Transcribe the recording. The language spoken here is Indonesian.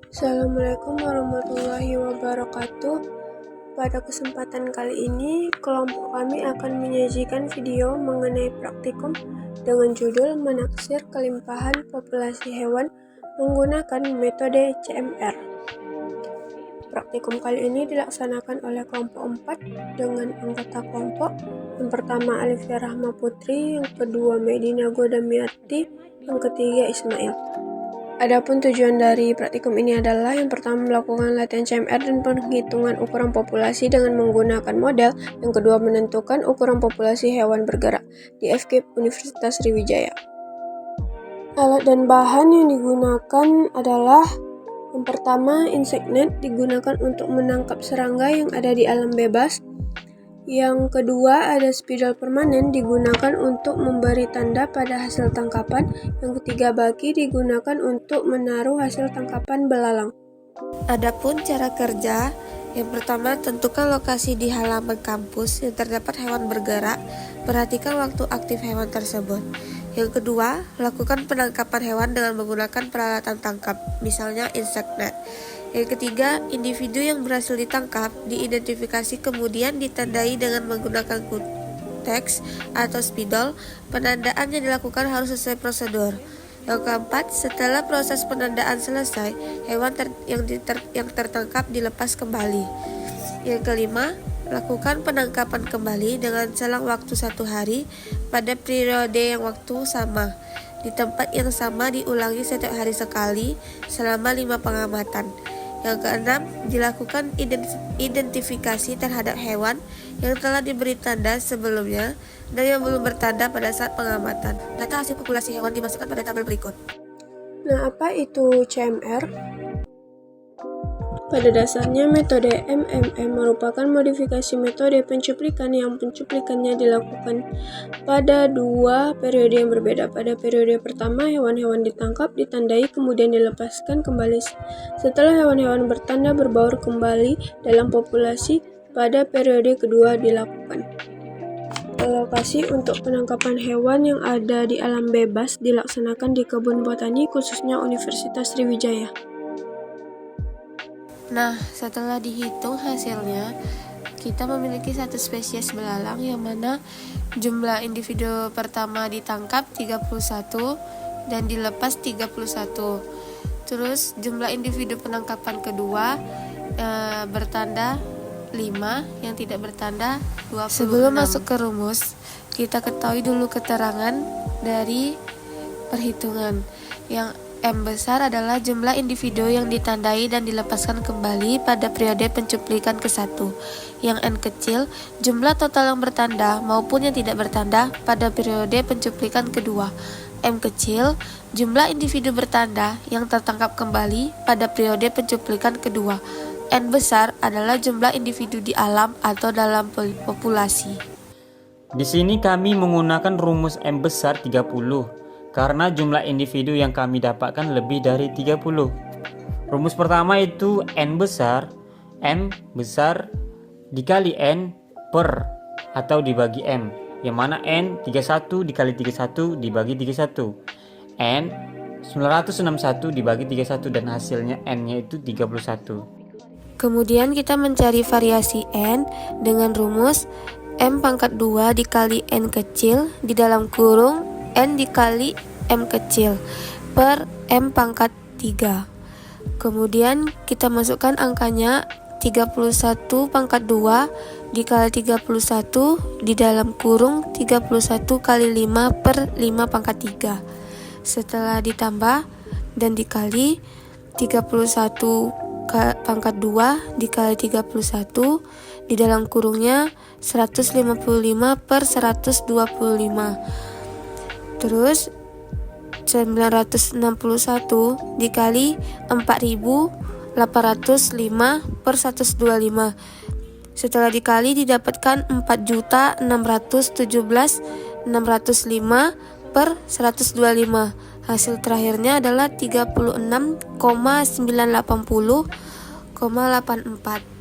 Assalamualaikum warahmatullahi wabarakatuh. Pada kesempatan kali ini, kelompok kami akan menyajikan video mengenai praktikum dengan judul Menaksir Kelimpahan Populasi Hewan menggunakan metode CMR. Praktikum kali ini dilaksanakan oleh kelompok 4 dengan anggota kelompok yang pertama Alifia Rahma Putri, yang kedua Medina Godamiarti, yang ketiga Ismail. Adapun tujuan dari praktikum ini adalah yang pertama melakukan latihan CMR dan penghitungan ukuran populasi dengan menggunakan model, yang kedua menentukan ukuran populasi hewan bergerak di FKIP Universitas Sriwijaya. Alat dan bahan yang digunakan adalah yang pertama insect net, digunakan untuk menangkap serangga yang ada di alam bebas. Yang kedua ada spidol permanen, digunakan untuk memberi tanda pada hasil tangkapan. Yang ketiga baki, digunakan untuk menaruh hasil tangkapan belalang. Adapun cara kerja, yang pertama tentukan lokasi di halaman kampus yang terdapat hewan bergerak, perhatikan waktu aktif hewan tersebut. Yang kedua, lakukan penangkapan hewan dengan menggunakan peralatan tangkap, misalnya insect net. Yang ketiga, individu yang berhasil ditangkap diidentifikasi kemudian ditandai dengan menggunakan teks atau spidol. Penandaan yang dilakukan harus sesuai prosedur. Yang keempat, setelah proses penandaan selesai, hewan yang tertangkap dilepas kembali. Yang kelima, lakukan penangkapan kembali dengan selang waktu 1 hari pada periode yang waktu sama. Di tempat yang sama diulangi setiap hari sekali selama 5 pengamatan. Yang keenam, dilakukan identifikasi terhadap hewan yang telah diberi tanda sebelumnya dan yang belum bertanda pada saat pengamatan. Data hasil populasi hewan dimasukkan pada tabel berikut. Nah, apa itu CMR? Pada dasarnya, metode MMM merupakan modifikasi metode pencuplikan yang pencuplikannya dilakukan pada 2 periode yang berbeda. Pada periode pertama, hewan-hewan ditangkap, ditandai, kemudian dilepaskan kembali. Setelah hewan-hewan bertanda berbaur kembali dalam populasi, pada periode kedua dilakukan. Lokasi untuk penangkapan hewan yang ada di alam bebas dilaksanakan di kebun botani, khususnya Universitas Sriwijaya. Nah, setelah dihitung hasilnya, kita memiliki 1 spesies belalang yang mana jumlah individu pertama ditangkap 31 dan dilepas 31. Terus jumlah individu penangkapan kedua bertanda 5, yang tidak bertanda 26. Sebelum masuk ke rumus, kita ketahui dulu keterangan dari perhitungan. Yang M besar adalah jumlah individu yang ditandai dan dilepaskan kembali pada periode pencuplikan ke-1. Yang N kecil, jumlah total yang bertanda maupun yang tidak bertanda pada periode pencuplikan kedua. M kecil, jumlah individu bertanda yang tertangkap kembali pada periode pencuplikan kedua. N besar adalah jumlah individu di alam atau dalam populasi. Di sini kami menggunakan rumus M besar 30 karena jumlah individu yang kami dapatkan lebih dari 30. Rumus pertama itu N besar, M besar dikali N per atau dibagi M, yang mana N 31 dikali 31 dibagi 31, N 961 dibagi 31, dan hasilnya N-nya itu 31. Kemudian kita mencari variasi N dengan rumus M pangkat 2 dikali N kecil di dalam kurung N dikali M kecil per M pangkat 3. Kemudian kita masukkan angkanya 31 pangkat 2 dikali 31 di dalam kurung 31 kali 5 per 5 pangkat 3. Setelah ditambah dan dikali 31 pangkat 2 dikali 31 di dalam kurungnya 155 per 125. Terus 961 dikali 4805 per 125. Setelah dikali didapatkan 4.617.605 per 125. Hasil terakhirnya adalah 36,980,84.